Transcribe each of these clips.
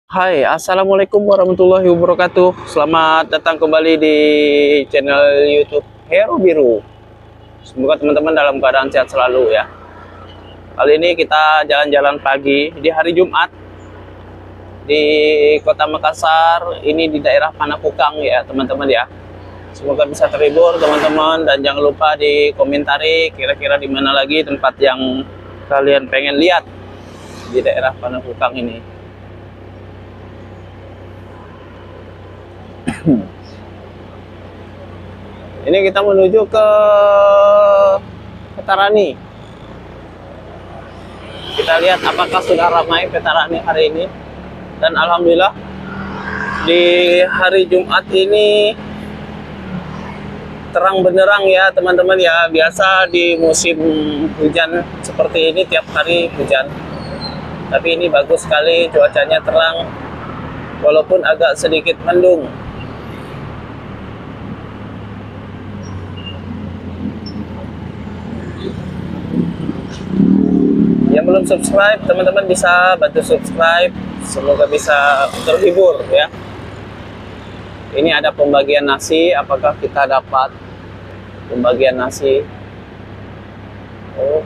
Hai, assalamualaikum warahmatullahi wabarakatuh. Selamat datang kembali di channel YouTube Hero Biru. Semoga teman-teman dalam keadaan sehat selalu ya. Kali ini kita jalan-jalan pagi di hari Jumat di Kota Makassar. Ini di daerah Panakukang ya teman-teman ya. Semoga bisa terhibur teman-teman dan jangan lupa dikomentari kira-kira di mana lagi tempat yang kalian pengen lihat di daerah Panakukang ini. Ini kita menuju ke Petarani. Kita lihat apakah sudah ramai Petarani hari ini. Dan alhamdulillah di hari Jumat ini terang benderang ya teman-teman ya. Biasa di musim hujan seperti ini tiap hari hujan. Tapi ini bagus sekali, cuacanya terang walaupun agak sedikit mendung. Yang belum subscribe, teman-teman bisa bantu subscribe. Semoga bisa terhibur ya. Ini ada pembagian nasi. Apakah kita dapat pembagian nasi? Oh.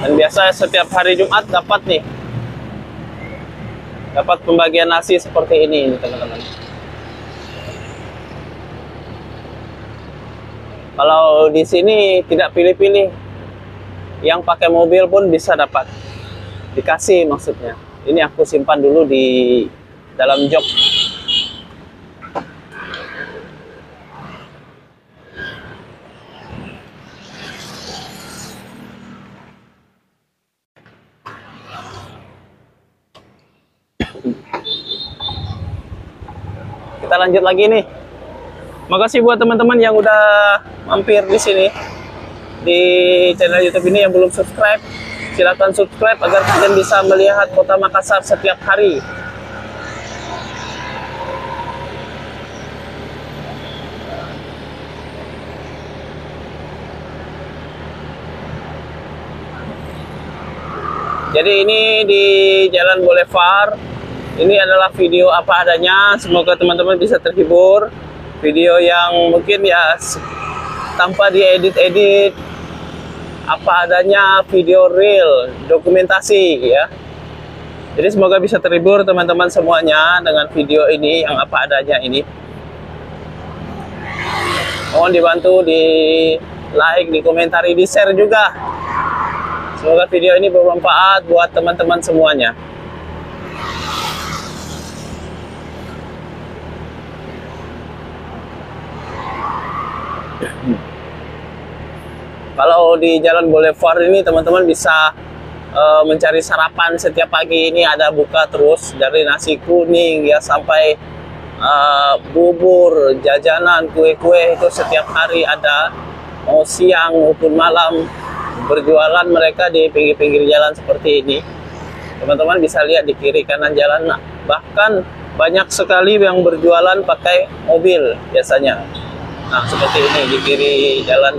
Dan biasa setiap hari Jumat dapat pembagian nasi seperti ini teman-teman. Kalau di sini tidak pilih-pilih, yang pakai mobil pun bisa dapat, dikasih maksudnya. Ini aku simpan dulu di dalam jok. Kita lanjut lagi nih. Makasih buat teman-teman yang udah mampir di sini di channel YouTube ini. Yang belum subscribe, silakan subscribe agar kalian bisa melihat Kota Makassar setiap hari. Jadi ini di Jalan Boulevard. Ini adalah video apa adanya. Semoga teman-teman bisa terhibur. Video yang mungkin ya tanpa diedit-edit, apa adanya, video real, dokumentasi ya. Jadi semoga bisa terhibur teman-teman semuanya dengan video ini yang apa adanya ini. Mohon dibantu di like, di komentari, di share juga. Semoga video ini bermanfaat buat teman-teman semuanya. Kalau di Jalan Boulevard ini teman-teman bisa mencari sarapan setiap pagi. Ini ada buka terus dari nasi kuning ya sampai bubur, jajanan, kue-kue itu setiap hari ada, mau siang maupun malam berjualan mereka di pinggir-pinggir jalan seperti ini. Teman-teman bisa lihat di kiri kanan jalan. Nah, bahkan banyak sekali yang berjualan pakai mobil biasanya. Nah, seperti ini di kiri jalan.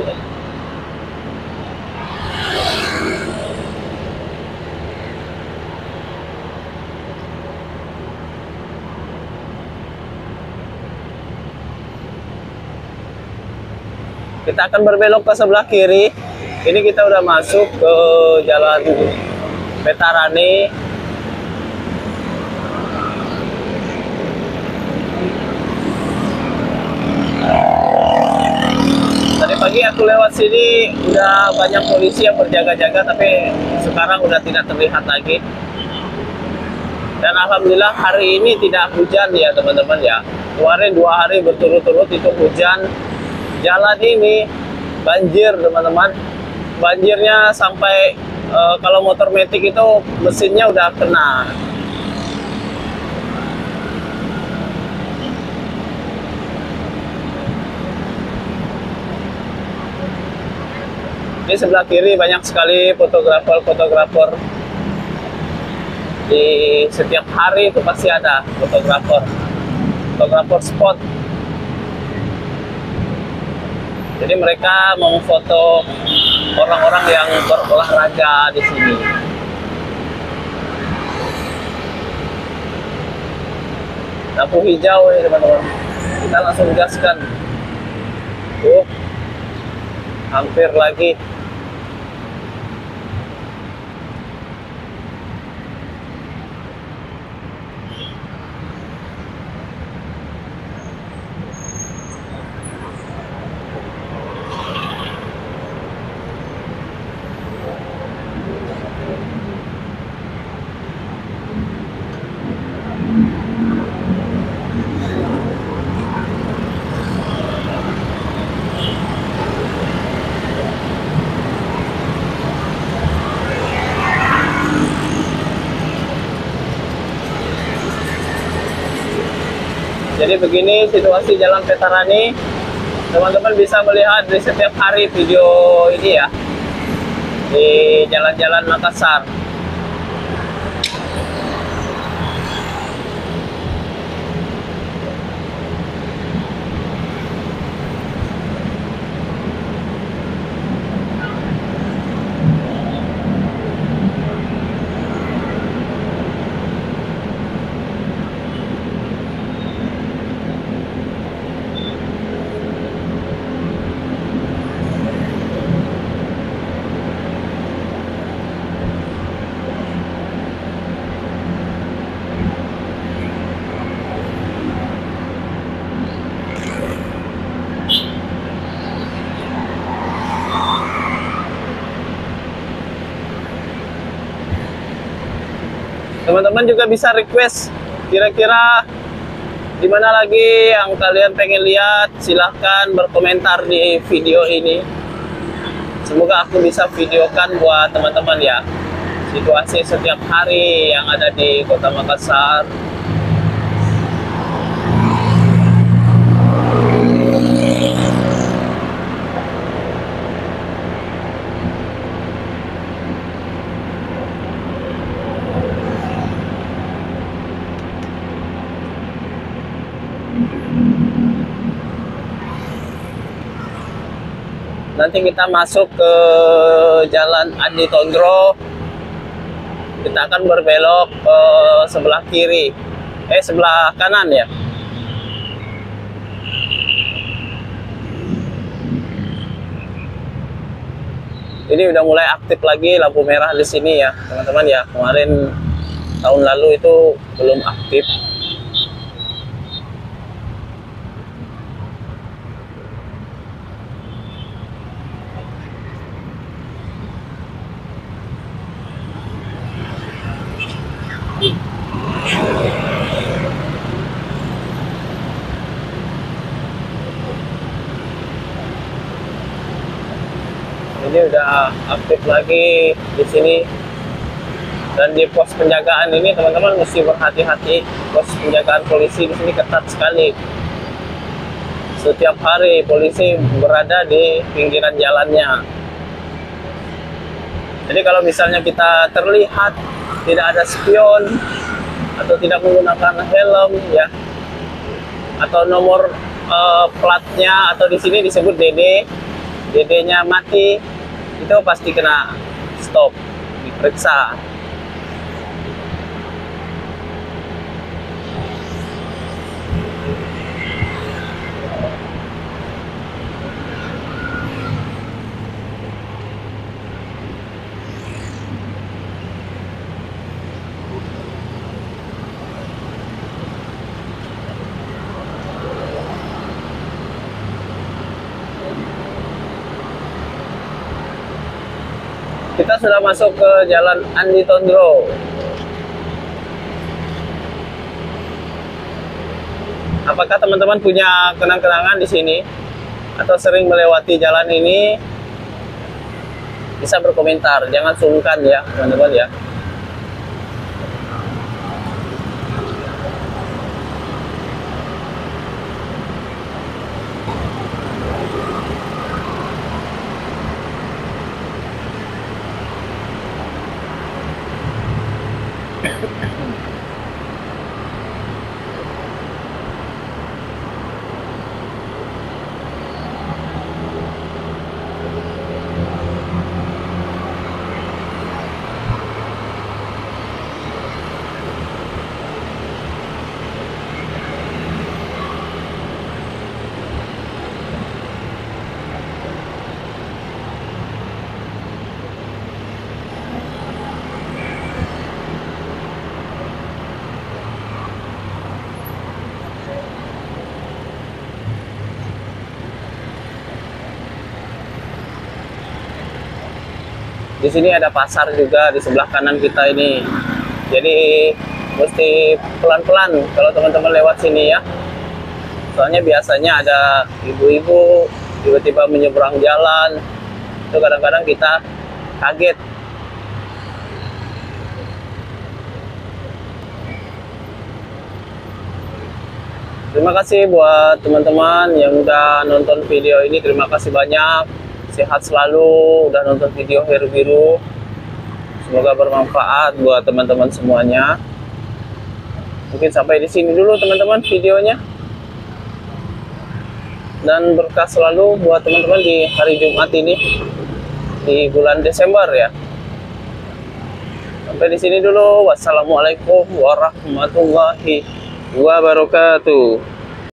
Kita akan berbelok ke sebelah kiri. Ini kita udah masuk ke Jalan Petarani. Tadi pagi aku lewat sini udah banyak polisi yang berjaga-jaga, tapi sekarang udah tidak terlihat lagi. Dan alhamdulillah hari ini tidak hujan ya teman-teman ya. Kemarin 2 hari berturut-turut itu hujan. Jalan ini banjir teman-teman. Banjirnya sampai kalau motor metik itu mesinnya udah kena. Di sebelah kiri banyak sekali fotografer-fotografer Di setiap hari itu pasti ada fotografer spot. Jadi mereka memfoto orang-orang yang berolahraga di sini. Lampu hijau ya teman-teman. Kita langsung gaskan. Tuh, hampir lagi. Jadi begini situasi Jalan Veterani. Teman-teman bisa melihat di setiap hari video ini ya, di jalan-jalan Makassar. Teman-teman juga bisa request kira-kira di mana lagi yang kalian pengen lihat, silahkan berkomentar di video ini. Semoga aku bisa videokan buat teman-teman ya, situasi setiap hari yang ada di Kota Makassar. Nanti kita masuk ke Jalan Andi Tondro. Kita akan berbelok ke sebelah kiri, sebelah kanan ya. Ini udah mulai aktif lagi lampu merah di sini ya, teman-teman ya. Kemarin tahun lalu itu belum aktif. Ini udah aktif lagi di sini, dan di pos penjagaan ini teman-teman mesti berhati-hati. Pos penjagaan polisi di sini ketat sekali. Setiap hari polisi berada di pinggiran jalannya. Jadi kalau misalnya kita terlihat tidak ada spion atau tidak menggunakan helm ya, atau nomor platnya, atau di sini disebut DD-nya mati, itu pasti kena stop, diperiksa. Kita sudah masuk ke Jalan Andi Tondro. Apakah teman-teman punya kenang-kenangan di sini atau sering melewati jalan ini? Bisa berkomentar, jangan sungkan ya teman-teman ya. Di sini ada pasar juga di sebelah kanan kita ini. Jadi mesti pelan-pelan kalau teman-teman lewat sini ya. Soalnya biasanya ada ibu-ibu tiba-tiba menyeberang jalan. Itu kadang-kadang kita kaget. Terima kasih buat teman-teman yang udah nonton video ini. Terima kasih banyak. Sehat selalu udah nonton video Heru Biru. Semoga bermanfaat buat teman-teman semuanya. Mungkin sampai di sini dulu teman-teman videonya. Dan berkah selalu buat teman-teman di hari Jumat ini di bulan Desember ya. Sampai di sini dulu. Wassalamualaikum warahmatullahi wabarakatuh.